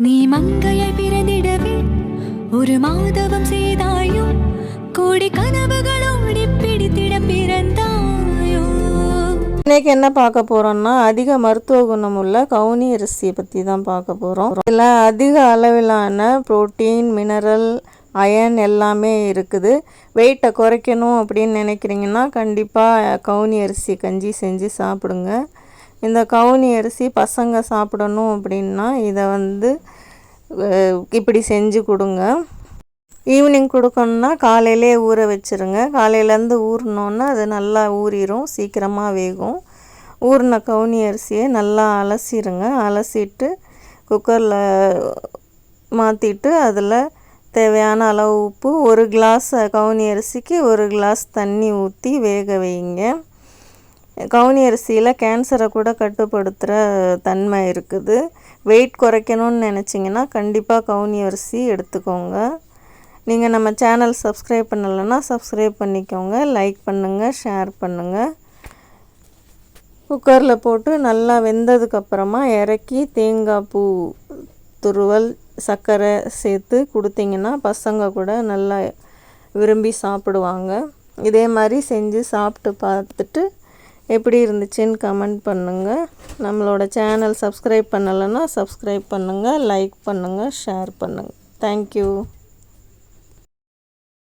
நீ மங்கையை பிறந்திடவே ஒரு மாதவம் செய்தாயோ, கோடி கனவுகளோடி பிடித்திட பிறந்தாயோ. இன்னைக்கு என்ன பார்க்க போறோம்னா, அதிக மருத்துவ குணம் உள்ள கவுனி அரிசியை பற்றி தான் பார்க்க போகிறோம். இதில் அதிக அளவிலான புரோட்டீன், மினரல், அயன் எல்லாமே இருக்குது. வெயிட்டை குறைக்கணும் அப்படின்னு நினைக்கிறீங்கன்னா கண்டிப்பாக கவுனி அரிசி கஞ்சி செஞ்சு சாப்பிடுங்க. இந்த கவுனி அரிசி பசங்க சாப்பிடணும் அப்படின்னா இதை இப்படி செஞ்சு கொடுங்க. ஈவினிங் கொடுக்கணுன்னா காலையிலே ஊற வச்சுருங்க. காலையிலேருந்து ஊறினோன்னா அது நல்லா ஊறிடும், சீக்கிரமாக வேகும். ஊறின கவுனி அரிசியை நல்லா அலசிடுங்க. அலசிட்டு குக்கரில் மாற்றிட்டு அதில் தேவையான அளவு உப்பு, ஒரு கிளாஸ் கவுனி அரிசிக்கு ஒரு கிளாஸ் தண்ணி ஊற்றி வேக வைங்க. கவுனி அரிசியில் கேன்சரை கூட கட்டுப்படுத்துகிற தன்மை இருக்குது. வெயிட் குறைக்கணும்னு நினச்சிங்கன்னா கண்டிப்பாக கவுனி அரிசி எடுத்துக்கோங்க. நீங்கள் நம்ம சேனல் சப்ஸ்கிரைப் பண்ணலைன்னா சப்ஸ்கிரைப் பண்ணிக்கோங்க, லைக் பண்ணுங்கள், ஷேர் பண்ணுங்கள். குக்கரில் போட்டு நல்லா வெந்ததுக்கப்புறமா இறக்கி தேங்காய் பூ துருவல், சர்க்கரை சேர்த்து கொடுத்தீங்கன்னா பசங்க கூட நல்லா விரும்பி சாப்பிடுவாங்க. இதே மாதிரி செஞ்சு சாப்பிட்டு பார்த்துட்டு எப்படி இருந்துச்சுன்னு கமெண்ட் பண்ணுங்கள். நம்மளோட சேனல் சப்ஸ்கிரைப் பண்ணலைன்னா சப்ஸ்கிரைப் பண்ணுங்கள், லைக் பண்ணுங்கள், ஷேர் பண்ணுங்கள். தேங்க்யூ.